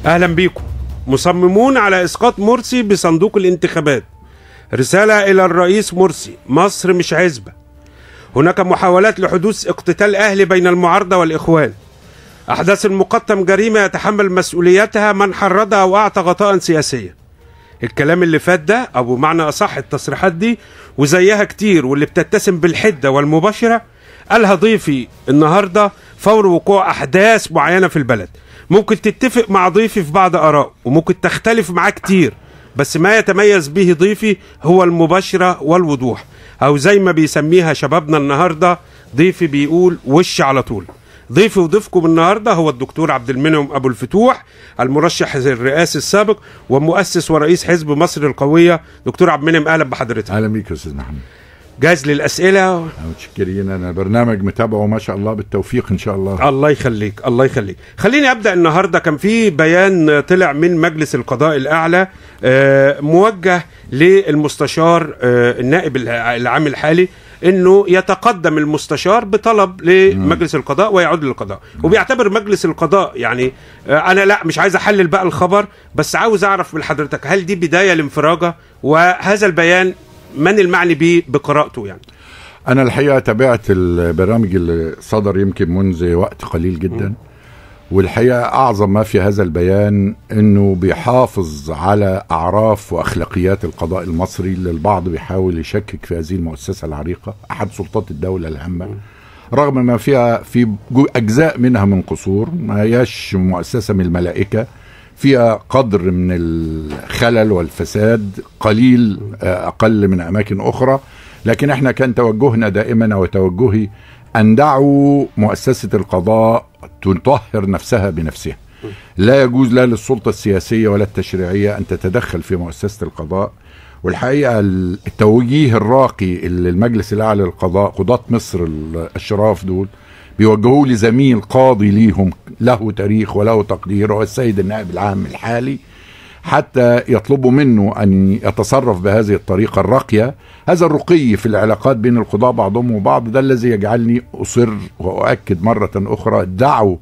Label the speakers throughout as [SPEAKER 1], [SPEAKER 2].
[SPEAKER 1] أهلا بيكم. مصممون على إسقاط مرسي بصندوق الانتخابات. رسالة إلى الرئيس مرسي: مصر مش عزبة. هناك محاولات لحدوث اقتتال أهلي بين المعارضة والإخوان. أحداث المقطم جريمة يتحمل مسؤوليتها من حرضها وأعطى غطاء سياسيا. الكلام اللي فات ده، أو بمعنى أصح التصريحات دي وزيها كتير واللي بتتسم بالحدة والمباشرة، قالها ضيفي النهاردة فور وقوع أحداث معينة في البلد. ممكن تتفق مع ضيفي في بعض آراء وممكن تختلف معاه كتير، بس ما يتميز به ضيفي هو المباشرة والوضوح، أو زي ما بيسميها شبابنا النهاردة، ضيفي بيقول وش على طول. ضيفي وضيفكم النهاردة هو الدكتور عبد المنعم أبو الفتوح، المرشح الرئاسي السابق ومؤسس ورئيس حزب مصر القوية. دكتور عبد المنعم، أهلا بحضرتك.
[SPEAKER 2] أهلا بيك يا أستاذ محمد.
[SPEAKER 1] جاهز للأسئلة؟
[SPEAKER 2] متشكرين. أنا برنامج متابعه ما شاء الله، بالتوفيق إن شاء الله.
[SPEAKER 1] الله يخليك الله يخليك. خليني أبدأ. النهاردة كان في بيان طلع من مجلس القضاء الأعلى موجه للمستشار النائب العام الحالي، انه يتقدم المستشار بطلب لمجلس القضاء ويعود للقضاء. وبيعتبر مجلس القضاء يعني انا لا مش عايز احلل بقى الخبر، بس عاوز اعرف من حضرتك هل دي بداية لانفراجة؟ وهذا البيان من المعني به بقراءته؟ يعني
[SPEAKER 2] انا الحقيقة تابعت البرامج اللي صدر يمكن منذ وقت قليل جدا، والحقيقة أعظم ما في هذا البيان أنه بيحافظ على أعراف وأخلاقيات القضاء المصري اللي البعض بيحاول يشكك في هذه المؤسسة العريقة، أحد سلطات الدولة الهامة، رغم ما فيها في أجزاء منها من قصور، ما هياش مؤسسة من الملائكة، فيها قدر من الخلل والفساد قليل أقل من أماكن أخرى، لكن احنا كان توجهنا دائما وتوجهي أن دعوا مؤسسة القضاء تطهر نفسها بنفسها. لا يجوز لا للسلطة السياسية ولا التشريعية أن تتدخل في مؤسسة القضاء. والحقيقة التوجيه الراقي اللي المجلس الأعلى للقضاء، قضاة مصر الأشراف دول، بيوجهوا لزميل قاضي ليهم له تاريخ وله تقدير، هو السيد النائب العام الحالي، حتى يطلبوا منه أن يتصرف بهذه الطريقة الراقية. هذا الرقي في العلاقات بين القضاة بعضهم وبعض ده الذي يجعلني أصر وأؤكد مرة أخرى: دعوا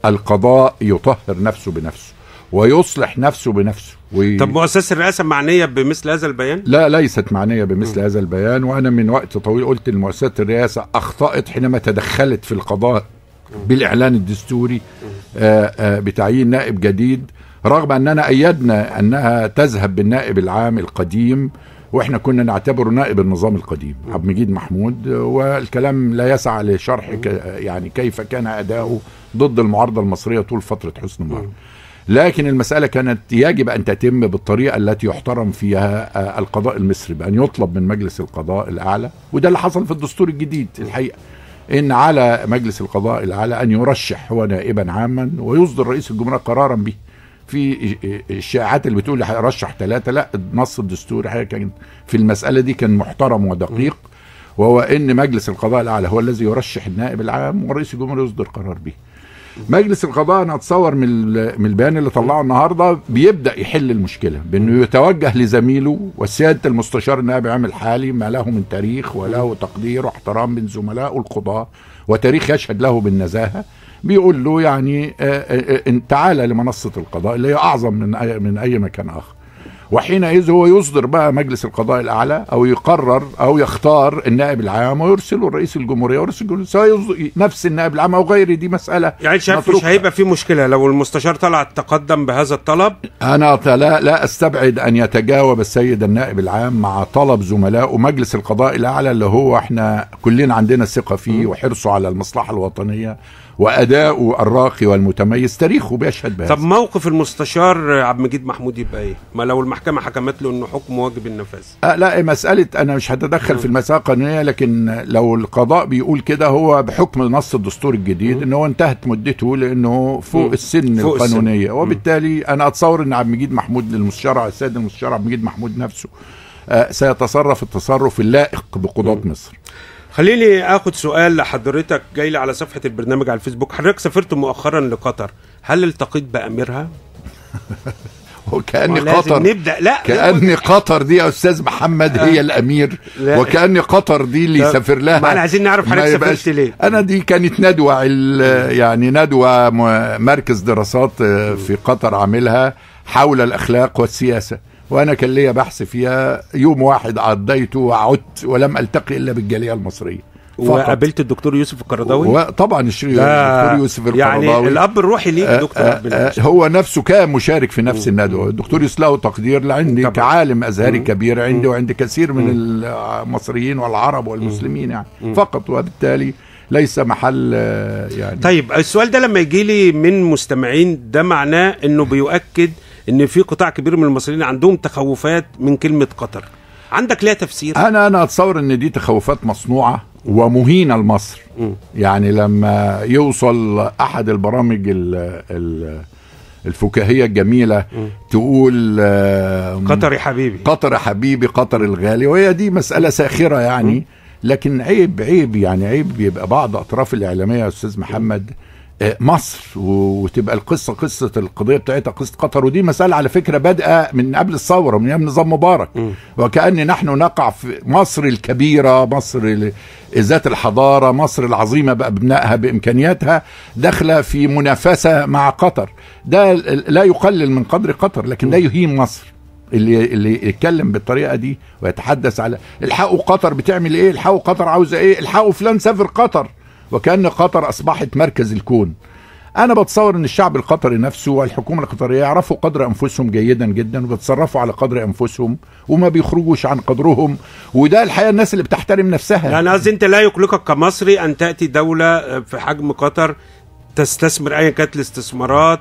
[SPEAKER 2] القضاء يطهر نفسه بنفسه ويصلح نفسه بنفسه.
[SPEAKER 1] طب مؤسسة الرئاسة معنية بمثل هذا البيان؟
[SPEAKER 2] لا، ليست معنية بمثل هذا البيان. وأنا من وقت طويل قلت إن مؤسسة الرئاسة أخطأت حينما تدخلت في القضاء بالإعلان الدستوري بتعيين نائب جديد، رغم أننا أيدنا أنها تذهب بالنائب العام القديم، وإحنا كنا نعتبره نائب النظام القديم عبد المجيد محمود، والكلام لا يسع لشرح يعني كيف كان أداؤه ضد المعارضة المصرية طول فترة حسني مبارك. لكن المسألة كانت يجب أن تتم بالطريقة التي يحترم فيها القضاء المصري، بأن يطلب من مجلس القضاء الأعلى، وده اللي حصل في الدستور الجديد الحقيقة، إن على مجلس القضاء الأعلى أن يرشح هو نائبا عاما ويصدر رئيس الجمهورية قرارا به. في الشائعات اللي بتقول هيرشح 3، لا، النص الدستوري كان في المسألة دي كان محترم ودقيق، وهو إن مجلس القضاء الأعلى هو الذي يرشح النائب العام ورئيس الجمهورية يصدر قرار به. مجلس القضاء أنا أتصور من البيان اللي طلعه النهارده بيبدأ يحل المشكلة بأنه يتوجه لزميله والسيادة المستشار النائب العام الحالي، ما له من تاريخ وله تقدير واحترام من زملائه القضاة وتاريخ يشهد له بالنزاهة، بيقول له يعني تعالى لمنصة القضاء اللي هي أعظم من أي مكان آخر. وحينئذ هو يصدر بقى مجلس القضاء الأعلى أو يقرر أو يختار النائب العام ويرسله رئيس الجمهورية ورئيس الجمهورية، سواء نفس النائب العام أو غيره. دي مسألة
[SPEAKER 1] يعني شايف مش هيبقى في مشكلة لو المستشار طلع تقدم بهذا الطلب؟
[SPEAKER 2] أنا لا أستبعد أن يتجاوب السيد النائب العام مع طلب زملائه مجلس القضاء الأعلى، اللي هو احنا كلنا عندنا ثقة فيه وحرصه على المصلحة الوطنية وأداؤه الراقي والمتميز، تاريخه بيشهد بهذا.
[SPEAKER 1] طب موقف المستشار عبد المجيد محمود يبقى ايه؟ ما لو المحكمة حكمت له انه حكم واجب النفاذ؟
[SPEAKER 2] لا، مسألة أنا مش هتدخل في المسألة القانونية، لكن لو القضاء بيقول كده هو بحكم نص الدستور الجديد إن هو انتهت مدته لأنه فوق السن القانونية، وبالتالي أنا أتصور إن عبد المجيد محمود السيد المستشار عبد المجيد محمود نفسه سيتصرف التصرف اللائق بقضاة مصر.
[SPEAKER 1] خليني اخد سؤال لحضرتك جاي لي على صفحة البرنامج على الفيسبوك. حضرتك سافرت مؤخرا لقطر، هل التقيت بأميرها؟
[SPEAKER 2] وكأن قطر
[SPEAKER 1] نبدأ. لا
[SPEAKER 2] كأن قطر دي يا أستاذ محمد هي الأمير، وكأن قطر دي اللي يسافر لها.
[SPEAKER 1] ما أنا عايزين نعرف حضرتك سافرت ليه.
[SPEAKER 2] أنا دي كانت ندوة يعني ندوة مركز دراسات في قطر عاملها حول الأخلاق والسياسة، وأنا كان ليا بحث فيها. يوم واحد عديته وعدت ولم ألتقي إلا بالجالية المصرية.
[SPEAKER 1] وقابلت الدكتور يوسف القرضاوي.
[SPEAKER 2] طبعا الدكتور يوسف القرضاوي
[SPEAKER 1] يعني الاب الروحي ليك دكتور.
[SPEAKER 2] هو نفسه كان مشارك في نفس الندوه. الدكتور يوسف له تقدير لعندي طبعا. كعالم ازهري كبير عندي وعند كثير من المصريين والعرب والمسلمين يعني فقط، وبالتالي ليس محل يعني.
[SPEAKER 1] طيب السؤال ده لما يجي لي من مستمعين ده معناه انه بيؤكد ان في قطاع كبير من المصريين عندهم تخوفات من كلمه قطر. عندك ليها تفسير؟
[SPEAKER 2] انا اتصور ان دي تخوفات مصنوعه ومهينة لمصر. يعني لما يوصل أحد البرامج الفكاهية الجميلة تقول
[SPEAKER 1] قطر يا حبيبي،
[SPEAKER 2] قطر يا حبيبي، قطر الغالي، وهي دي مسألة ساخرة يعني. لكن عيب يعني عيب يبقى بعض أطراف الإعلامية يا أستاذ محمد مصر، وتبقى قصة القضية بتاعتها قصة قطر. ودي مسألة على فكرة بادئة من قبل الثورة، من أيام نظام مبارك. وكأن نحن نقع في مصر الكبيرة، مصر ذات الحضارة، مصر العظيمة بأبنائها بإمكانياتها، داخلة في منافسة مع قطر. ده لا يقلل من قدر قطر، لكن ده يهين مصر. اللي يتكلم بالطريقة دي ويتحدث على الحقوا قطر بتعمل ايه، الحقوا قطر عاوزة ايه، الحقوا فلان سافر قطر، وكأن قطر أصبحت مركز الكون. أنا بتصور أن الشعب القطري نفسه والحكومة القطرية يعرفوا قدر أنفسهم جيدا جدا، وبتصرفوا على قدر أنفسهم وما بيخرجوش عن قدرهم. وده الحقيقة الناس اللي بتحترم نفسها.
[SPEAKER 1] يعني قصدي أنت لا يقلقك كمصري أن تأتي دولة في حجم قطر تستثمر أيا كانت الاستثمارات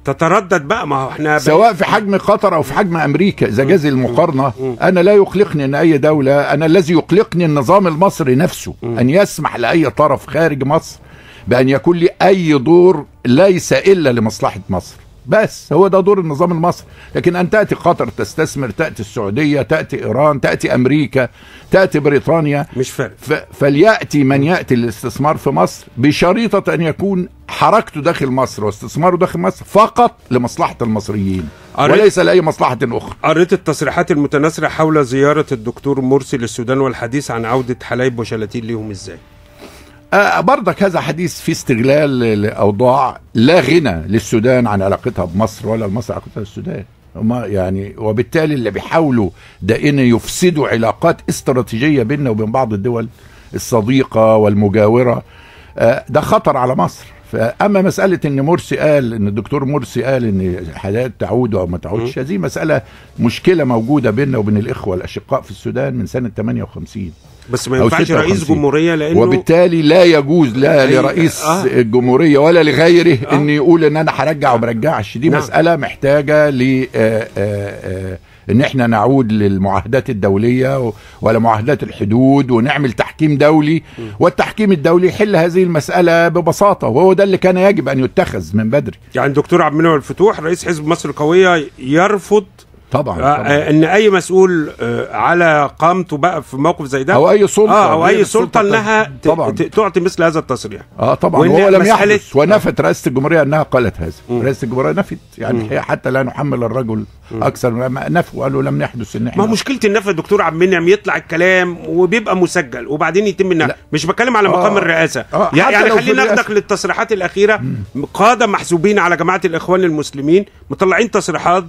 [SPEAKER 1] تتردد بقى؟ ما هو احنا
[SPEAKER 2] سواء في حجم قطر أو في حجم أمريكا إذا جاز المقارنة. أنا لا يقلقني أن أي دولة، أنا الذي يقلقني النظام المصري نفسه أن يسمح لأي طرف خارج مصر بأن يكون لي أي دور ليس إلا لمصلحة مصر. بس هو ده دور النظام المصري. لكن أن تأتي قطر تستثمر، تأتي السعودية، تأتي إيران، تأتي أمريكا، تأتي بريطانيا،
[SPEAKER 1] مش فارق.
[SPEAKER 2] فليأتي من يأتي الاستثمار في مصر بشريطة أن يكون حركته داخل مصر واستثماره داخل مصر فقط لمصلحة المصريين وليس لأي مصلحة أخرى.
[SPEAKER 1] قريت التصريحات المتناثرة حول زيارة الدكتور مرسي للسودان والحديث عن عودة حلايب وشلاتين ليهم إزاي؟
[SPEAKER 2] برضك هذا حديث في استغلال لأوضاع لا غنى للسودان عن علاقتها بمصر ولا مصر علاقتها بالسودان. يعني وبالتالي اللي بيحاولوا دائما يفسدوا علاقات استراتيجية بيننا وبين بعض الدول الصديقة والمجاورة، ده خطر على مصر. فأما مسألة إن مرسي قال، إن الدكتور مرسي قال إن حالات تعود أو ما تعودش، هذه مسألة مشكلة موجودة بيننا وبين الإخوة الأشقاء في السودان من سنة 58.
[SPEAKER 1] بس ما ينفعش رئيس جمهورية، لأنه
[SPEAKER 2] وبالتالي لا يجوز لا لرئيس الجمهورية ولا لغيره إن يقول إن أنا هرجع وما برجعش. دي مسألة محتاجة ل إن إحنا نعود للمعاهدات الدولية ولا معاهدات الحدود ونعمل تحكيم دولي، والتحكيم الدولي يحل هذه المسألة ببساطة، وهو ده اللي كان يجب أن يتخذ من بدري.
[SPEAKER 1] يعني الدكتور عبد المنعم الفتوح رئيس حزب مصر القوية يرفض
[SPEAKER 2] طبعا
[SPEAKER 1] ان اي مسؤول على قامته بقى في موقف زي ده
[SPEAKER 2] او اي سلطه
[SPEAKER 1] او اي سلطه انها تعطي مثل هذا التصريح.
[SPEAKER 2] طبعا هو لم يحدث، ونفت رئاسه الجمهوريه انها قالت هذا. رئاسه الجمهوريه نفت، يعني هي حتى لا نحمل الرجل اكثر ما نفوا، قالوا لم يحدث ان احنا.
[SPEAKER 1] ما مشكله النفي يا دكتور عبد المنعم، يطلع الكلام وبيبقى مسجل وبعدين يتم النفي. مش بتكلم على مقام الرئاسه. يعني خلينا ناخدك للتصريحات الاخيره. قاده محسوبين على جماعه الاخوان المسلمين مطلعين تصريحات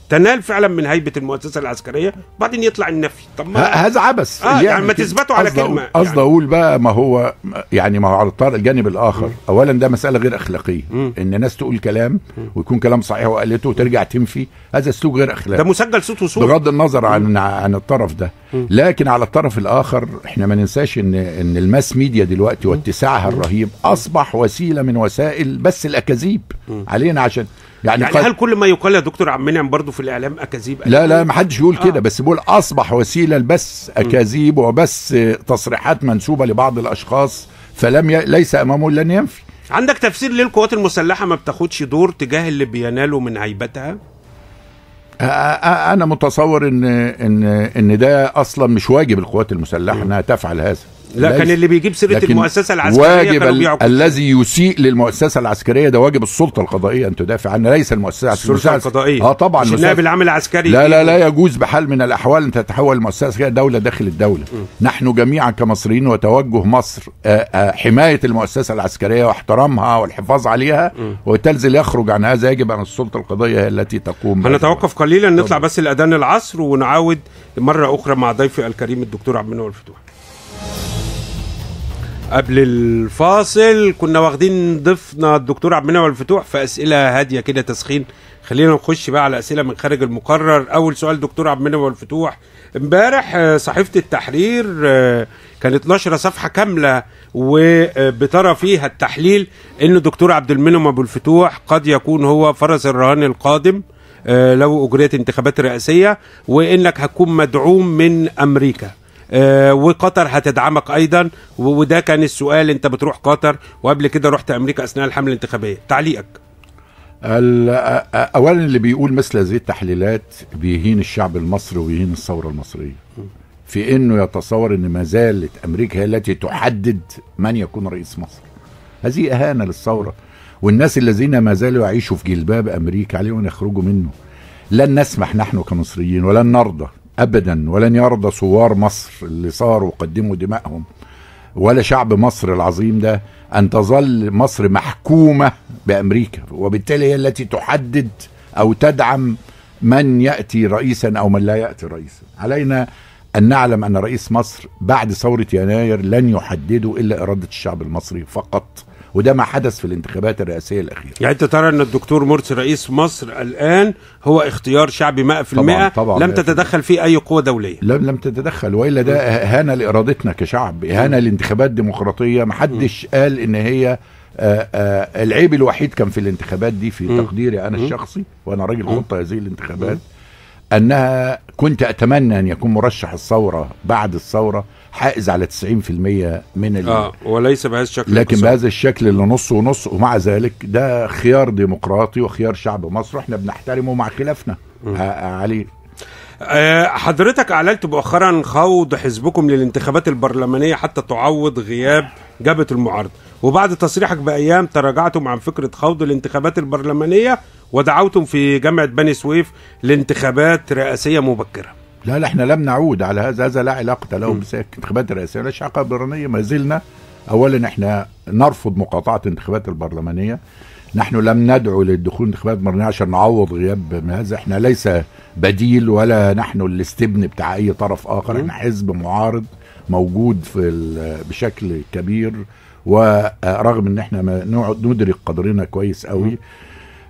[SPEAKER 1] تنال فعلا من هيبه المؤسسه العسكريه، وبعدين يطلع النفي. طب
[SPEAKER 2] هذا عبث.
[SPEAKER 1] يعني ما تثبتوا على كلمه.
[SPEAKER 2] قصدي اقول بقى، ما هو يعني ما هو على الجانب الاخر اولا ده مساله غير اخلاقيه، ان ناس تقول كلام ويكون كلام صحيح وقالته وترجع تنفي، هذا اسلوب غير اخلاقي.
[SPEAKER 1] ده مسجل صوت وصوره
[SPEAKER 2] بغض النظر عن الطرف ده. لكن على الطرف الاخر احنا ما ننساش ان الماس ميديا دلوقتي واتساعها الرهيب اصبح وسيله من وسائل بس الاكاذيب علينا. عشان يعني
[SPEAKER 1] هل كل ما يقال يا دكتور عبد المنعم برضه في الاعلام اكاذيب؟
[SPEAKER 2] لا ما حدش يقول كده، بس بيقول اصبح وسيله بس اكاذيب وبس تصريحات منسوبه لبعض الاشخاص، ليس امامه الا ان ينفي.
[SPEAKER 1] عندك تفسير ليه القوات المسلحه ما بتاخدش دور تجاه اللي بينالوا من هيبتها؟
[SPEAKER 2] انا متصور ان ده اصلا مش واجب القوات المسلحه انها تفعل هذا.
[SPEAKER 1] لا، كان اللي بيجيب سيره المؤسسه العسكريه
[SPEAKER 2] واجب الذي يسيء للمؤسسه العسكريه ده واجب السلطه القضائيه ان تدافع عنها، ليس المؤسسه العسكريه.
[SPEAKER 1] السلطه القضائيه
[SPEAKER 2] طبعا
[SPEAKER 1] مش النائب العام العسكري.
[SPEAKER 2] لا يجوز بحال من الاحوال ان تتحول المؤسسه العسكريه دوله داخل الدوله. نحن جميعا كمصريين وتوجه مصر حمايه المؤسسه العسكريه واحترامها والحفاظ عليها، وبالتالي يخرج عن هذا يجب ان السلطه القضائيه هي التي تقوم.
[SPEAKER 1] هنتوقف قليلا، نطلع بس لأذان العصر ونعود مرة أخرى مع ضيفي الكريم الدكتور عبد المنعم الفتوح. قبل الفاصل كنا واخدين ضيفنا الدكتور عبد المنعم الفتوح في أسئلة هادية كده تسخين. خلينا نخش بقى على أسئلة من خارج المقرر. أول سؤال دكتور عبد المنعم الفتوح، امبارح صحيفة التحرير كانت نشرة صفحة كاملة وبترى فيها التحليل إن دكتور عبد المنعم أبو الفتوح قد يكون هو فرس الرهان القادم لو أجريت انتخابات رئاسية، وإنك هتكون مدعوم من أمريكا وقطر هتدعمك أيضا. وده كان السؤال، أنت بتروح قطر وقبل كده رحت أمريكا أثناء الحملة الانتخابية، تعليقك؟
[SPEAKER 2] أولا اللي بيقول مثل هذه التحليلات بيهين الشعب المصري ويهين الثورة المصرية في إنه يتصور إن ما زالت أمريكا هي التي تحدد من يكون رئيس مصر. هذه إهانة للثورة، والناس الذين ما زالوا يعيشوا في جلباب أمريكا عليهم أن يخرجوا منه. لن نسمح نحن كمصريين ولن نرضى أبدا، ولن يرضى ثوار مصر اللي صاروا وقدموا دمائهم ولا شعب مصر العظيم ده أن تظل مصر محكومة بأمريكا، وبالتالي هي التي تحدد أو تدعم من يأتي رئيسا أو من لا يأتي رئيسا. علينا أن نعلم أن رئيس مصر بعد ثورة يناير لن يحدده إلا إرادة الشعب المصري فقط، وده ما حدث في الانتخابات الرئاسية الأخيرة.
[SPEAKER 1] يعني أنت ترى أن الدكتور مرسي رئيس مصر الآن هو اختيار شعبي 100%؟
[SPEAKER 2] طبعا
[SPEAKER 1] لم تتدخل فيه أي قوة دولية؟
[SPEAKER 2] لم تتدخل، وإلا ده إهانة لإرادتنا كشعب، إهانة لانتخابات ديمقراطية. ما حدش قال إن هي العيب الوحيد كان في الانتخابات دي في تقديري أنا الشخصي، وأنا راجل خطة هذه الانتخابات، أنها كنت أتمنى أن يكون مرشح الثورة بعد الثورة حائز على 90% من
[SPEAKER 1] وليس بهذا الشكل،
[SPEAKER 2] لكن بهذا الشكل اللي نص ونص. ومع ذلك ده خيار ديمقراطي وخيار شعب مصر، احنا بنحترمه مع خلافنا عليه.
[SPEAKER 1] حضرتك أعلنت مؤخرا خوض حزبكم للانتخابات البرلمانية حتى تعوض غياب جبهة المعارضة، وبعد تصريحك بأيام تراجعتم عن فكرة خوض الانتخابات البرلمانية ودعوتم في جامعة بني سويف لانتخابات رئاسية مبكرة.
[SPEAKER 2] لا احنا لم نعود على هذا لا علاقة له بالانتخابات الرئاسية ولا علاقة برلمانية. ما زلنا اولا احنا نرفض مقاطعة الانتخابات البرلمانية. نحن لم ندعو للدخول الانتخابات البرلمانية عشان نعوض غياب من هذا. احنا ليس بديل ولا نحن الاستبن بتاع اي طرف اخر. احنا حزب معارض موجود بشكل كبير، ورغم ان احنا ندرك قدرنا كويس قوي،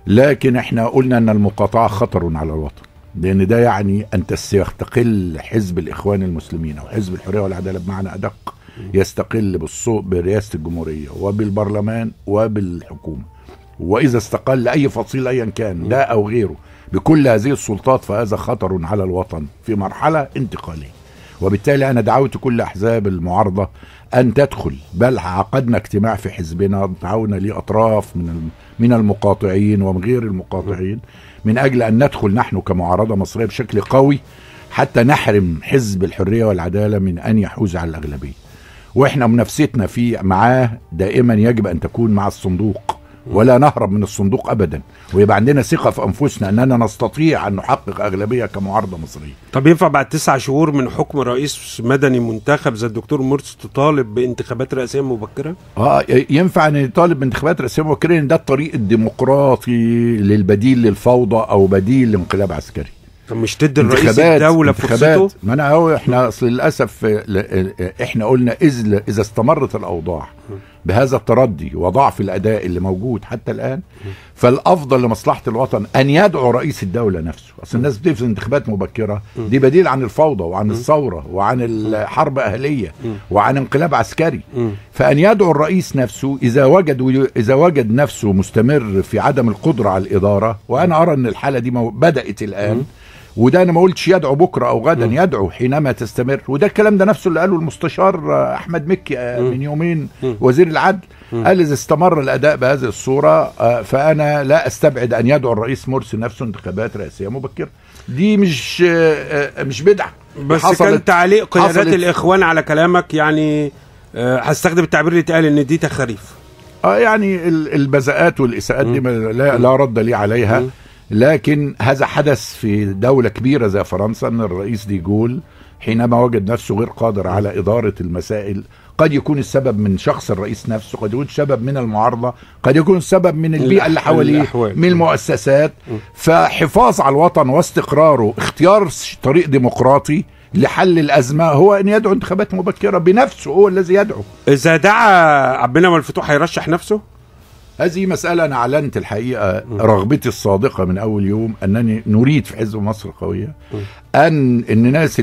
[SPEAKER 2] لكن احنا قلنا ان المقاطعة خطر على الوطن، لان ده يعني ان يستقل حزب الاخوان المسلمين او حزب الحرية والعدالة بمعنى ادق، يستقل بالصوت برئاسة الجمهورية وبالبرلمان وبالحكومة، واذا استقل اي فصيل ايا كان ده او غيره بكل هذه السلطات فهذا خطر على الوطن في مرحلة انتقالية. وبالتالي انا دعوت كل احزاب المعارضة ان تدخل، بل عقدنا اجتماع في حزبنا دعونا ليه اطراف من المقاطعين ومن غير المقاطعين من اجل ان ندخل نحن كمعارضة مصرية بشكل قوي حتى نحرم حزب الحرية والعدالة من ان يحوز على الاغلبية. واحنا منافستنا معاه دائما يجب ان تكون مع الصندوق، ولا نهرب من الصندوق ابدا، ويبقى عندنا ثقة في انفسنا اننا نستطيع ان نحقق اغلبية كمعارضة مصرية.
[SPEAKER 1] طب ينفع بعد 9 شهور من حكم رئيس مدني منتخب زي الدكتور مرسي تطالب بانتخابات رئاسية مبكرة؟
[SPEAKER 2] ينفع ان يطالب بانتخابات رئاسية مبكرة، لان ده الطريق الديمقراطي للبديل للفوضى او بديل لانقلاب عسكري.
[SPEAKER 1] طب مش تدي الرئيس الدولة فرصته؟
[SPEAKER 2] ما انا احنا اصل للاسف احنا قلنا اذا استمرت الاوضاع بهذا التردي وضعف الاداء اللي موجود حتى الان، فالافضل لمصلحة الوطن ان يدعو رئيس الدولة نفسه. اصل الناس بتفرض انتخابات مبكرة دي بديل عن الفوضى وعن الثورة وعن الحرب اهلية وعن انقلاب عسكري. فان يدعو الرئيس نفسه اذا وجد نفسه مستمر في عدم القدرة على الادارة، وانا ارى ان الحالة دي بدأت الان، وده انا ما قلتش يدعو بكره او غدا، يدعو حينما تستمر. وده الكلام ده نفسه اللي قاله المستشار احمد مكي من يومين وزير العدل، قال اذا استمر الاداء بهذه الصوره فانا لا استبعد ان يدعو الرئيس مرسي نفسه انتخابات رئاسيه مبكره. دي مش بدعه،
[SPEAKER 1] بس كان تعليق قيادات الاخوان على كلامك يعني هستخدم التعبير اللي اتقال ان دي تخاريف.
[SPEAKER 2] يعني البذاءات والاساءات دي لا رد لي عليها. لكن هذا حدث في دولة كبيرة زي فرنسا، ان الرئيس دي جول حينما وجد نفسه غير قادر على إدارة المسائل، قد يكون السبب من شخص الرئيس نفسه، قد يكون السبب من المعارضة، قد يكون السبب من البيئة اللي حواليه، من المؤسسات. فحفاظ على الوطن واستقراره، اختيار طريق ديمقراطي لحل الأزمة، هو أن يدعو انتخابات مبكرة بنفسه، هو الذي يدعو.
[SPEAKER 1] إذا دعا عبد المنعم الفتوح هيرشح نفسه؟
[SPEAKER 2] هذه مسألة أنا أعلنت الحقيقة رغبتي الصادقة من أول يوم أنني نريد في حزب مصر القوية أن الناس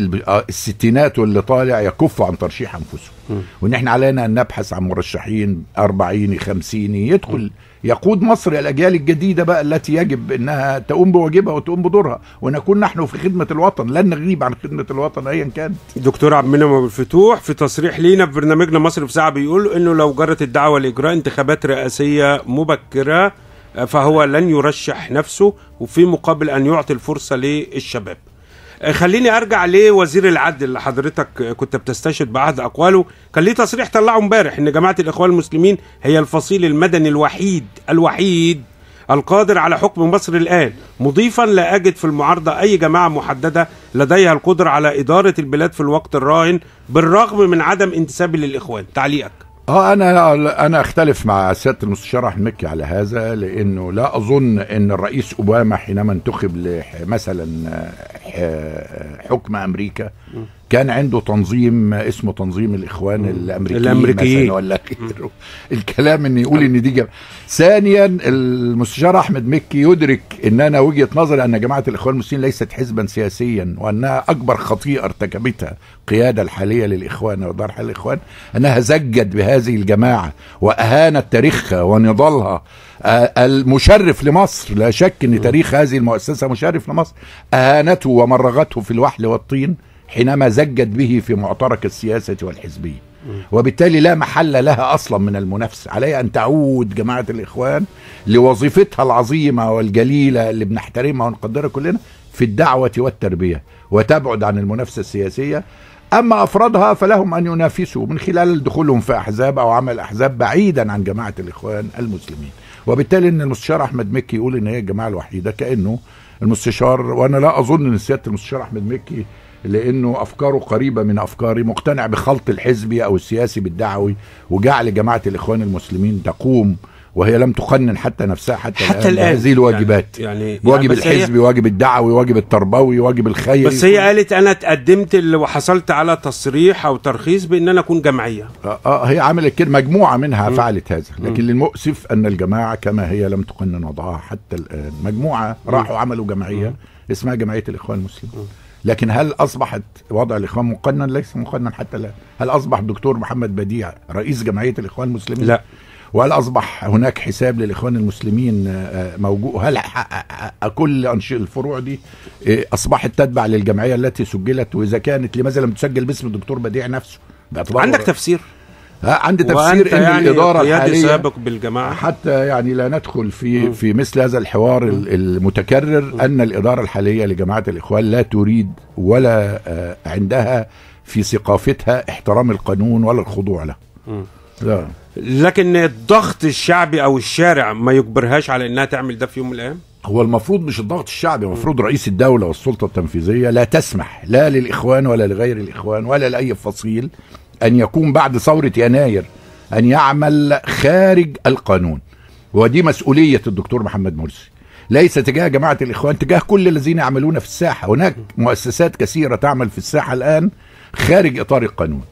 [SPEAKER 2] الستينات واللي طالع يكفوا عن ترشيح أنفسهم، وإن إحنا علينا أن نبحث عن مرشحين 40 50 يدخل يقود مصر الأجيال الجديدة بقى التي يجب أنها تقوم بواجبها وتقوم بدورها، ونكون نحن في خدمة الوطن، لن نغيب عن خدمة الوطن أيا كانت.
[SPEAKER 1] دكتور عبد المنعم الفتوح في تصريح لينا في برنامجنا مصر في ساعة بيقول إنه لو جرت الدعوة لإجراء انتخابات رئاسية مبكرة فهو لن يرشح نفسه، وفي مقابل أن يعطي الفرصة للشباب. خليني ارجع لوزير العدل اللي حضرتك كنت بتستشهد بعض اقواله. كان ليه تصريح طلعه امبارح ان جماعه الاخوان المسلمين هي الفصيل المدني الوحيد القادر على حكم مصر الان، مضيفا لا اجد في المعارضه اي جماعه محدده لديها القدره على اداره البلاد في الوقت الراهن بالرغم من عدم انتسابي للاخوان. تعليقك؟
[SPEAKER 2] انا اختلف مع سياده المستشار احمد مكي على هذا، لانه لا اظن ان الرئيس اوباما حينما انتخب مثلا حكم امريكا كان عنده تنظيم اسمه تنظيم الاخوان الامريكيين ولا غيره. الكلام ان يقول ان دي ثانيا المستشار احمد مكي يدرك ان انا وجهه نظري ان جماعه الاخوان المسلمين ليست حزبا سياسيا، وانها اكبر خطيئه ارتكبتها القياده الحاليه للاخوان ودار حال الاخوان، انها زجت بهذه الجماعه واهانت تاريخها ونضالها المشرف لمصر. لا شك ان تاريخ هذه المؤسسه مشرف لمصر، اهانته ومرغته في الوحل والطين حينما زجت به في معترك السياسة والحزبية، وبالتالي لا محل لها أصلا من المنافسة. عليها أن تعود جماعة الإخوان لوظيفتها العظيمة والجليلة اللي بنحترمها ونقدرها كلنا في الدعوة والتربية، وتبعد عن المنافسة السياسية. أما أفرادها فلهم أن ينافسوا من خلال دخولهم في أحزاب أو عمل أحزاب بعيدا عن جماعة الإخوان المسلمين. وبالتالي أن المستشار أحمد مكي يقول أن هي الجماعة الوحيدة كأنه المستشار، وأنا لا أظن أن سيادة المستشار أحمد مكي لأنه أفكاره قريبة من أفكاري، مقتنع بخلط الحزبي أو السياسي بالدعوي، وجعل جماعة الإخوان المسلمين تقوم وهي لم تقنن حتى نفسها حتى الآن هذه الواجبات، يعني واجب الحزبي، واجب الدعوي، واجب التربوي، واجب الخيري.
[SPEAKER 1] بس هي قالت أنا تقدمت وحصلت على تصريح أو ترخيص بأن أنا أكون جمعية.
[SPEAKER 2] هي عملت كده، مجموعة منها فعلت هذا، لكن المؤسف أن الجماعة كما هي لم تقنن وضعها حتى الآن. مجموعة راحوا عملوا جمعية اسمها جمعية الإخوان المسلمين، لكن هل أصبحت وضع الإخوان مقنن؟ ليس مقنن حتى الآن. هل أصبح الدكتور محمد بديع رئيس جمعية الإخوان المسلمين؟
[SPEAKER 1] لا.
[SPEAKER 2] وهل أصبح هناك حساب للإخوان المسلمين موجود؟ هل كل الفروع دي أصبحت تتبع للجمعية التي سجلت؟ وإذا كانت لماذا لم تسجل باسم الدكتور بديع نفسه؟
[SPEAKER 1] عندك تفسير؟
[SPEAKER 2] عندي تفسير ان يعني الاداره الحاليه
[SPEAKER 1] سابق بالجماعه،
[SPEAKER 2] حتى يعني لا ندخل في مثل هذا الحوار المتكرر، ان الاداره الحاليه لجماعه الاخوان لا تريد ولا عندها في ثقافتها احترام القانون ولا الخضوع له. لا.
[SPEAKER 1] لكن الضغط الشعبي او الشارع ما يجبرهاش على انها تعمل ده في يوم من الايام؟
[SPEAKER 2] هو المفروض مش الضغط الشعبي، المفروض رئيس الدوله والسلطه التنفيذيه لا تسمح لا للاخوان ولا لغير الاخوان ولا لاي فصيل أن يكون بعد ثورة يناير أن يعمل خارج القانون. ودي مسؤولية الدكتور محمد مرسي، ليس تجاه جماعة الإخوان، تجاه كل الذين يعملون في الساحة. هناك مؤسسات كثيرة تعمل في الساحة الآن خارج إطار القانون،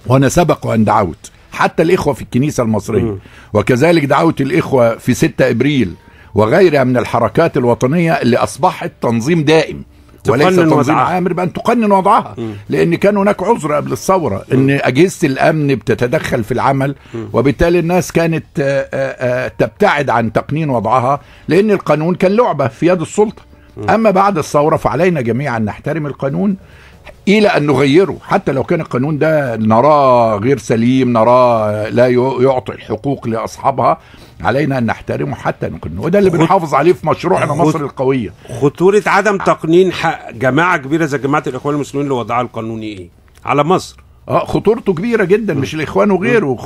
[SPEAKER 2] وأنا سبق وأن دعوت حتى الإخوة في الكنيسة المصرية، وكذلك دعوت الإخوة في 6 إبريل وغيرها من الحركات الوطنية اللي أصبحت تنظيم دائم وليس تنظيم عامر، بأن تقنن وضعها. لأن كان هناك عذر قبل الثورة أن أجهزة الأمن بتتدخل في العمل، وبالتالي الناس كانت تبتعد عن تقنين وضعها، لأن القانون كان لعبة في يد السلطة. أما بعد الثورة فعلينا جميعا نحترم القانون إلى أن نغيره، حتى لو كان القانون ده نراه غير سليم، نراه لا يعطي الحقوق لأصحابها، علينا أن نحترمه حتى نقننه. وده اللي بنحافظ عليه في مشروعنا مصر القوية.
[SPEAKER 1] خطورة عدم تقنين حق جماعة كبيرة زي جماعة الإخوان المسلمين لوضعها القانوني إيه على مصر؟
[SPEAKER 2] خطورته كبيرة جدا، مش الإخوان وغيره.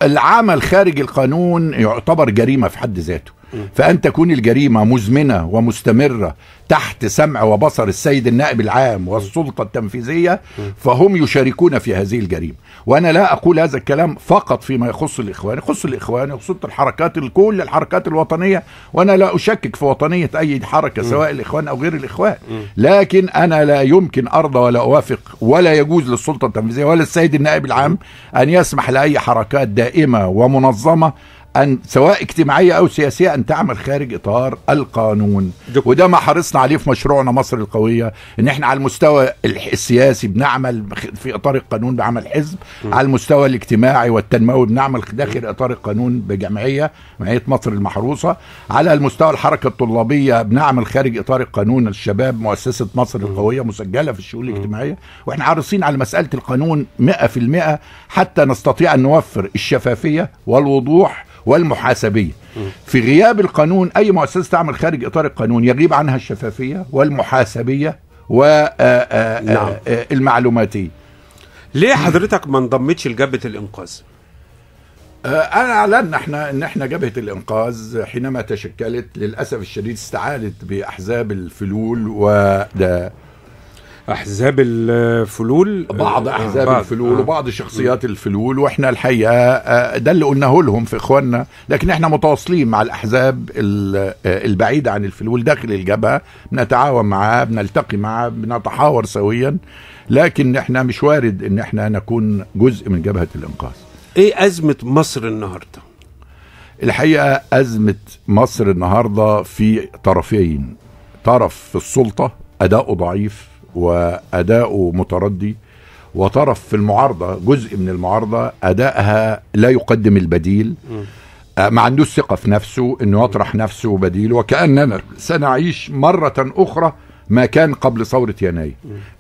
[SPEAKER 2] العمل خارج القانون يعتبر جريمة في حد ذاته، فأن تكون الجريمة مزمنة ومستمرة تحت سمع وبصر السيد النائب العام والسلطة التنفيذية، فهم يشاركون في هذه الجريمة. وأنا لا أقول هذا الكلام فقط فيما يخص الإخوان، يخص الإخوان، يخص الحركات، كل الحركات الوطنية، وأنا لا أشكك في وطنية أي حركة سواء الإخوان أو غير الإخوان، لكن أنا لا يمكن أرضى ولا أوافق ولا يجوز للسلطة التنفيذية ولا السيد النائب العام أن يسمح لأي حركات دائمة ومنظمة أن سواء اجتماعية أو سياسية أن تعمل خارج إطار القانون. وده ما حرصنا عليه في مشروعنا مصر القوية، إن إحنا على المستوى السياسي بنعمل في إطار القانون بعمل حزب، على المستوى الاجتماعي والتنموي بنعمل داخل إطار القانون بجمعية مصر المحروسة، على المستوى الحركة الطلابية بنعمل خارج إطار القانون الشباب مؤسسة مصر القوية مسجلة في الشؤون الاجتماعية. وإحنا حريصين على مسألة القانون 100% حتى نستطيع أن نوفر الشفافية والوضوح والمحاسبية. في غياب القانون أي مؤسسة تعمل خارج إطار القانون يغيب عنها الشفافية والمحاسبية والمعلوماتية.
[SPEAKER 1] ليه حضرتك ما انضمتش لجبهة الإنقاذ؟
[SPEAKER 2] أنا أعلنا إن إحنا جبهة الإنقاذ حينما تشكلت للأسف الشديد استعانت بأحزاب الفلول وده
[SPEAKER 1] احزاب الفلول،
[SPEAKER 2] بعض احزاب الفلول وبعض شخصيات الفلول، واحنا الحقيقه ده اللي قلناه لهم في اخواننا، لكن احنا متواصلين مع الاحزاب البعيده عن الفلول داخل الجبهه، بنتعاون معاه، بنلتقي معاه، بنتحاور سويا، لكن احنا مش وارد ان احنا نكون جزء من جبهه الانقاذ.
[SPEAKER 1] ايه ازمه مصر النهارده؟
[SPEAKER 2] الحقيقه ازمه مصر النهارده في طرفين، طرف في السلطه اداؤه ضعيف وأداؤه متردي، وطرف في المعارضة جزء من المعارضة أدائها لا يقدم البديل، ما عندوش ثقة في نفسه إنه يطرح نفسه بديل، وكأننا سنعيش مرة أخرى ما كان قبل ثورة يناير،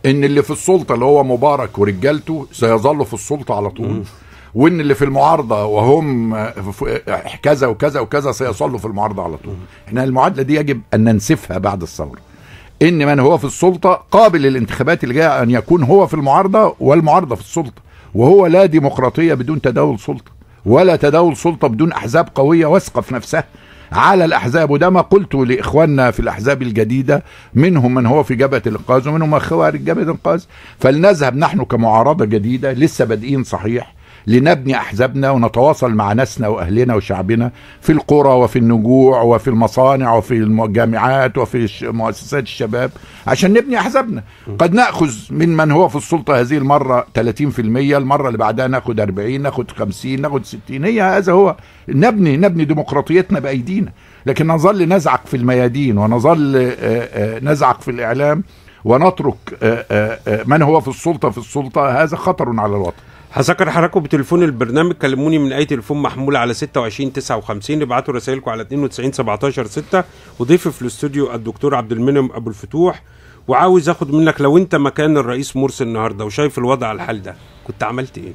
[SPEAKER 2] إن اللي في السلطة اللي هو مبارك ورجالته سيظلوا في السلطة على طول، وإن اللي في المعارضة وهم كذا وكذا وكذا سيصلوا في المعارضة على طول. إحنا المعادلة دي يجب أن ننسفها بعد الثورة، إن من هو في السلطة قابل للانتخابات اللي جاية أن يكون هو في المعارضة والمعارضة في السلطة، وهو لا ديمقراطية بدون تداول سلطة، ولا تداول سلطة بدون أحزاب قوية واثقة في نفسها. على الأحزاب، وده ما قلته لإخواننا في الأحزاب الجديدة، منهم من هو في جبهة الإنقاذ ومنهم من خوارج جبهة الإنقاذ، فلنذهب نحن كمعارضة جديدة لسه بادئين صحيح لنبني أحزابنا ونتواصل مع ناسنا وأهلنا وشعبنا في القرى وفي النجوع وفي المصانع وفي الجامعات وفي مؤسسات الشباب عشان نبني أحزابنا. قد نأخذ من هو في السلطة هذه المرة 30%، المرة اللي بعدها نأخذ 40، نأخذ 50، نأخذ 60. هذا هو نبني ديمقراطيتنا بأيدينا، لكن نظل نزعق في الميادين ونظل نزعق في الإعلام ونترك من هو في السلطة، هذا خطر على الوطن.
[SPEAKER 1] هذكر حضراتكم بتليفون البرنامج، كلموني من اي تليفون محمول على 26 59، ابعتوا رسائلكم على 92 17 6، وضيفي في الاستوديو الدكتور عبد المنعم ابو الفتوح. وعاوز اخد منك، لو انت مكان الرئيس مرسي النهارده وشايف الوضع على الحال ده كنت عملت ايه؟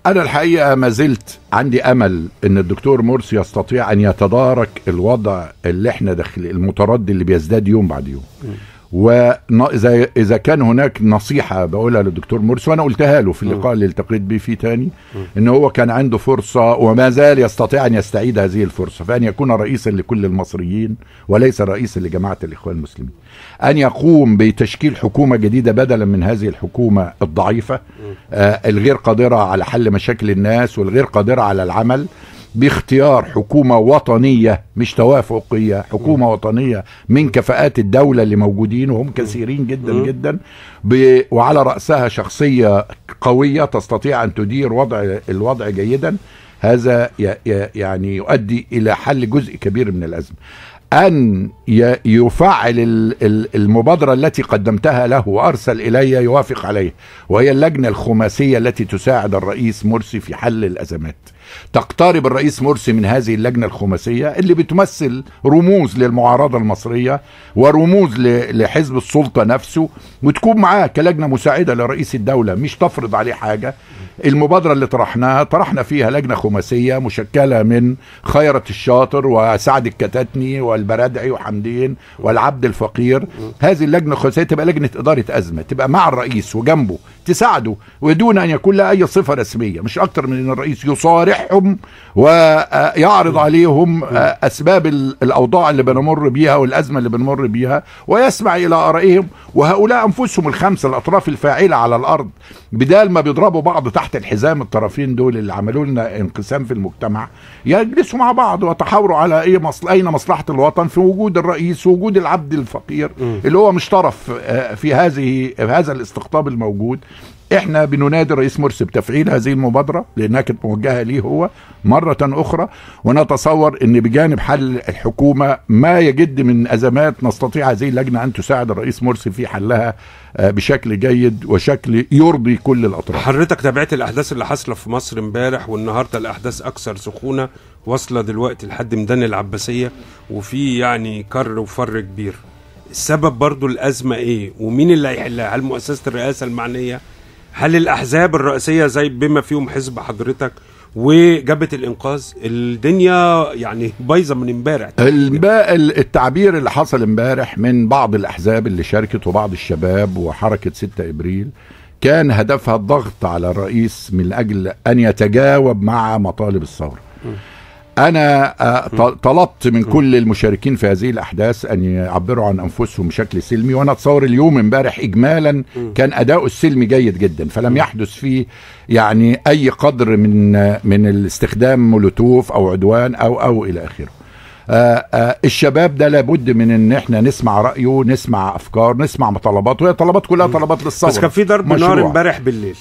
[SPEAKER 2] انا الحقيقه ما زلت عندي امل ان الدكتور مرسي يستطيع ان يتدارك الوضع اللي احنا داخل المتردي اللي بيزداد يوم بعد يوم. وإذا كان هناك نصيحة بقولها للدكتور مرسي، وأنا قلتها له في اللقاء اللي التقيت به فيه تاني، إن هو كان عنده فرصة وما زال يستطيع أن يستعيد هذه الفرصة، فأن يكون رئيسا لكل المصريين وليس رئيسا لجماعة الإخوان المسلمين، أن يقوم بتشكيل حكومة جديدة بدلا من هذه الحكومة الضعيفة الغير قادرة على حل مشاكل الناس والغير قادرة على العمل، باختيار حكومة وطنية مش توافقية، حكومة وطنية من كفاءات الدولة اللي موجودين وهم كثيرين جدا جدا، وعلى رأسها شخصية قوية تستطيع أن تدير الوضع جيدا. هذا يعني يؤدي إلى حل جزء كبير من الأزمة. أن يفعل المبادرة التي قدمتها له وأرسل إلي يوافق عليها، وهي اللجنة الخماسية التي تساعد الرئيس مرسي في حل الأزمات. تقترب الرئيس مرسي من هذه اللجنة الخماسية اللي بتمثل رموز للمعارضة المصرية ورموز لحزب السلطة نفسه، وتكون معاه كلجنة مساعدة لرئيس الدولة، مش تفرض عليه حاجة. المبادرة اللي طرحنا فيها لجنة خماسية مشكلة من خيرت الشاطر وسعد الكتاتني والبرادعي وحمدين والعبد الفقير. هذه اللجنة الخماسية تبقى لجنة إدارة أزمة، تبقى مع الرئيس وجنبه تساعده ودون أن يكون لها أي صفة رسمية، مش أكتر من أن الرئيس يصارحهم ويعرض عليهم أسباب الأوضاع اللي بنمر بيها والأزمة اللي بنمر بيها ويسمع إلى آرائهم. وهؤلاء أنفسهم الخمسة الأطراف الفاعلة على الأرض، بدال ما بيضربوا بعض تحت الحزام الطرفين دول اللي عملوا لنا انقسام في المجتمع، يجلسوا مع بعض ويتحاوروا على أين مصلحة الوطن في وجود الرئيس ووجود العبد الفقير اللي هو مش طرف في هذا الاستقطاب الموجود. احنا بننادي الرئيس مرسي بتفعيل هذه المبادرة لانها كانت موجهة ليه هو مرة اخرى، ونتصور ان بجانب حل الحكومة ما يجد من ازمات نستطيع هذه اللجنة ان تساعد الرئيس مرسي في حلها بشكل جيد وشكل يرضي كل الاطراف.
[SPEAKER 1] حضرتك تابعت الاحداث اللي حصلت في مصر امبارح والنهارده، الاحداث اكثر سخونة، واصلة دلوقتي لحد ميدان العباسية وفي يعني كر وفر كبير. السبب برضو الازمة ايه ومين اللي هيحلها؟ هل مؤسسة الرئاسة المعنية؟ هل الأحزاب الرئيسية زي بما فيهم حزب حضرتك وجبهة الإنقاذ؟ الدنيا يعني بايظة من امبارح.
[SPEAKER 2] التعبير اللي حصل امبارح من بعض الأحزاب اللي شاركت وبعض الشباب وحركة 6 إبريل كان هدفها الضغط على الرئيس من أجل أن يتجاوب مع مطالب الثورة. أنا طلبت من كل المشاركين في هذه الأحداث أن يعبروا عن أنفسهم بشكل سلمي، وأنا أتصور اليوم امبارح إجمالا كان أداؤه السلمي جيد جدا، فلم يحدث فيه يعني أي قدر من الاستخدام مولوتوف أو عدوان أو إلى آخره. الشباب ده لابد من ان احنا نسمع رأيه، نسمع افكار، نسمع طلبات، وهي طلبات كلها طلبات للثوره.
[SPEAKER 1] بس كان في ضرب نار امبارح بالليل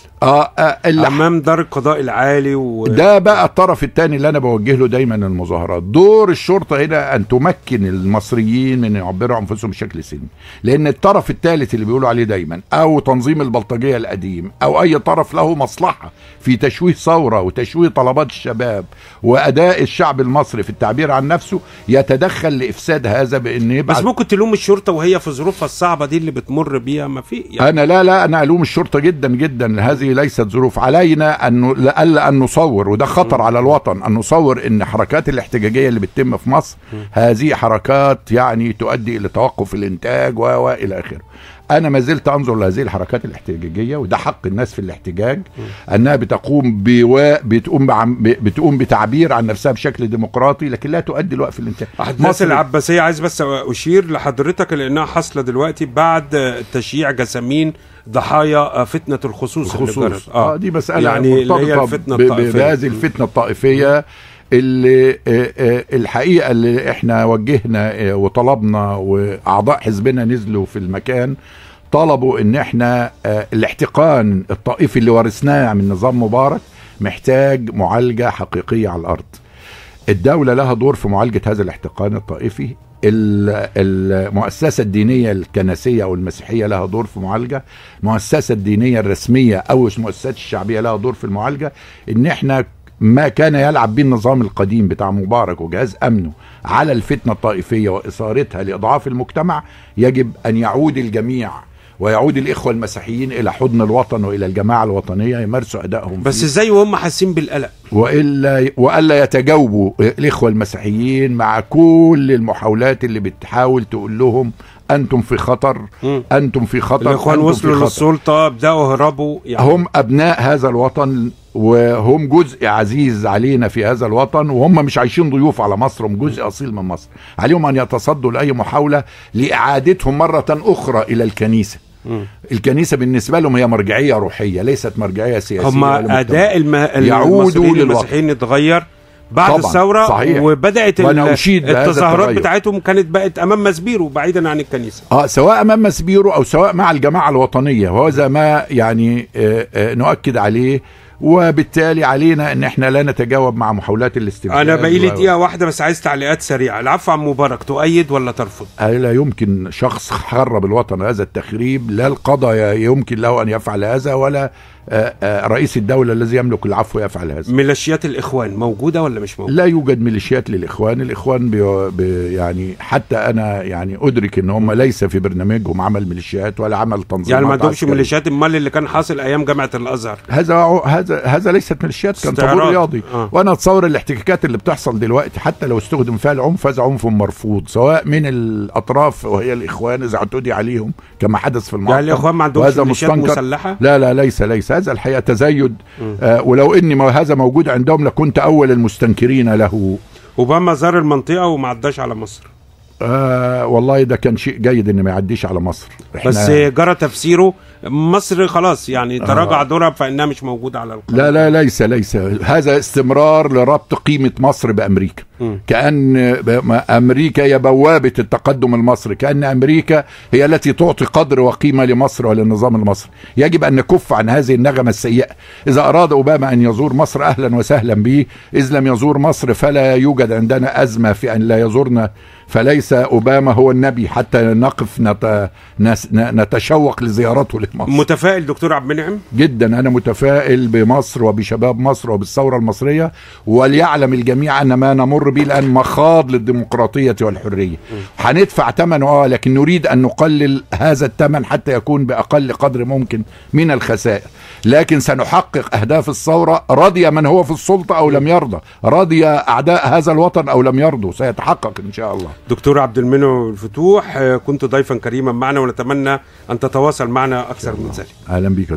[SPEAKER 1] امام دار القضاء العالي
[SPEAKER 2] ده بقى الطرف الثاني اللي انا بوجه له دايما المظاهرات. دور الشرطه هنا ان تمكن المصريين من يعبروا عن انفسهم بشكل سلمي، لان الطرف الثالث اللي بيقولوا عليه دايما او تنظيم البلطجيه القديم او اي طرف له مصلحه في تشويه ثوره وتشويه طلبات الشباب واداء الشعب المصري في التعبير عن نفسه يتدخل لإفساد هذا بأن يبقى.
[SPEAKER 1] بس ممكن تلوم الشرطة وهي في ظروفها الصعبة دي اللي بتمر بيها؟ ما في يعني.
[SPEAKER 2] أنا لا أنا ألوم الشرطة جدا جدا، هذه ليست ظروف. علينا أن نصور، وده خطر على الوطن، أن نصور أن حركات الاحتجاجية اللي بتتم في مصر هذه حركات يعني تؤدي إلى توقف الإنتاج وإلى آخره. أنا ما زلت أنظر لهذه الحركات الاحتجاجية، وده حق الناس في الاحتجاج أنها بتقوم بتعبير عن نفسها بشكل ديمقراطي، لكن لا تؤدي لوقف الانتاج.
[SPEAKER 1] أحداث العباسية عايز بس أشير لحضرتك لأنها حاصلة دلوقتي بعد تشييع جسامين ضحايا فتنة الخصوص.
[SPEAKER 2] دي مسألة يعني مرتبطة بهذه الفتنة الطائفية اللي الحقيقة اللي احنا وجهنا وطلبنا واعضاء حزبنا نزلوا في المكان طلبوا ان احنا الاحتقان الطائفي اللي ورثناه من نظام مبارك محتاج معالجة حقيقية على الارض. الدولة لها دور في معالجة هذا الاحتقان الطائفي، المؤسسة الدينية الكنسية او المسيحية لها دور في معالجة، المؤسسة الدينية الرسمية او المؤسسات الشعبية لها دور في المعالجة. ان احنا ما كان يلعب به النظام القديم بتاع مبارك وجهاز أمنه على الفتنة الطائفية وإثارتها لإضعاف المجتمع، يجب أن يعود الجميع ويعود الإخوة المسيحيين إلى حضن الوطن وإلى الجماعة الوطنية يمارسوا أدائهم.
[SPEAKER 1] بس إزاي وهم حاسين بالقلق؟
[SPEAKER 2] وألا يتجاوبوا الإخوة المسيحيين مع كل المحاولات اللي بتحاول تقول لهم أنتم في خطر، أنتم في خطر.
[SPEAKER 1] الإخوان وصلوا للسلطة بدأوا هربوا يعني.
[SPEAKER 2] هم أبناء هذا الوطن وهم جزء عزيز علينا في هذا الوطن، وهم مش عايشين ضيوف على مصر، هم جزء أصيل من مصر. عليهم أن يتصدوا لأي محاولة لإعادتهم مرة أخرى إلى الكنيسة. الكنيسة بالنسبة لهم هي مرجعية روحية ليست مرجعية سياسية.
[SPEAKER 1] هم أداء المسيحيين اتغير بعد الثورة، صحيح. وبدأت التظاهرات بتاعتهم كانت بقت أمام مسبيرو بعيدا عن الكنيسة.
[SPEAKER 2] سواء أمام مسبيرو أو سواء مع الجماعة الوطنية، وهذا ما يعني نؤكد عليه وبالتالي علينا ان احنا لا نتجاوب مع محاولات الاستبداد.
[SPEAKER 1] انا باقي لي دقيقه واحده بس، عايز تعليقات سريعه. العفو عن مبارك تؤيد ولا ترفض؟
[SPEAKER 2] لا يمكن شخص خرب الوطن هذا التخريب، لا القضاء يمكن له ان يفعل هذا، ولا رئيس الدولة الذي يملك العفو يفعل هذا.
[SPEAKER 1] ميليشيات الإخوان موجودة ولا مش موجودة؟
[SPEAKER 2] لا يوجد ميليشيات للإخوان. الإخوان يعني حتى أنا يعني أدرك إن هم ليس في برنامجهم عمل ميليشيات ولا عمل تنظيمات.
[SPEAKER 1] يعني ما عندهمش ميليشيات؟ امال اللي كان حاصل أيام جامعة الأزهر
[SPEAKER 2] هذا ليست ميليشيات، كان طابور رياضي. وأنا أتصور الاحتكاكات اللي بتحصل دلوقتي حتى لو استخدم فيها العنف، هذا عنف مرفوض سواء من الأطراف وهي الإخوان إذا اعتدي عليهم كما حدث في المعركة.
[SPEAKER 1] يعني الإخوان ما عندهمش ميليشيات مسلحة؟
[SPEAKER 2] لا ليس هذا الحقيقة تزايد. ولو إن هذا موجود عندهم لكنت أول المستنكرين له.
[SPEAKER 1] أوباما زار المنطقة وما عداش على مصر.
[SPEAKER 2] والله ده كان شيء جيد إن ما يعديش على مصر.
[SPEAKER 1] بس جرى تفسيره مصر خلاص يعني تراجع دورها فإنها مش موجودة على القناة.
[SPEAKER 2] لا ليس هذا استمرار لربط قيمة مصر بأمريكا. كأن أمريكا هي بوابة التقدم المصري، كأن أمريكا هي التي تعطي قدر وقيمة لمصر وللنظام المصري. يجب أن نكف عن هذه النغمة السيئة. إذا أراد أوباما أن يزور مصر أهلا وسهلا به، إذ لم يزور مصر فلا يوجد عندنا أزمة في أن لا يزورنا. فليس أوباما هو النبي حتى نقف نتشوق لزيارته لمصر.
[SPEAKER 1] متفائل دكتور عبد المنعم؟
[SPEAKER 2] جدا، أنا متفائل بمصر وبشباب مصر وبالثورة المصرية، وليعلم الجميع أن ما نمر به الآن مخاض للديمقراطية والحرية. هندفع ثمنه لكن نريد أن نقلل هذا الثمن حتى يكون بأقل قدر ممكن من الخسائر. لكن سنحقق أهداف الثورة رضي من هو في السلطة أو لم يرضى، رضي أعداء هذا الوطن أو لم يرضوا، سيتحقق إن شاء الله.
[SPEAKER 1] دكتور عبد المنعم الفتوح، كنت ضيفا كريما معنا ونتمنى أن تتواصل معنا أكثر من ذلك.
[SPEAKER 2] أهلا بك يا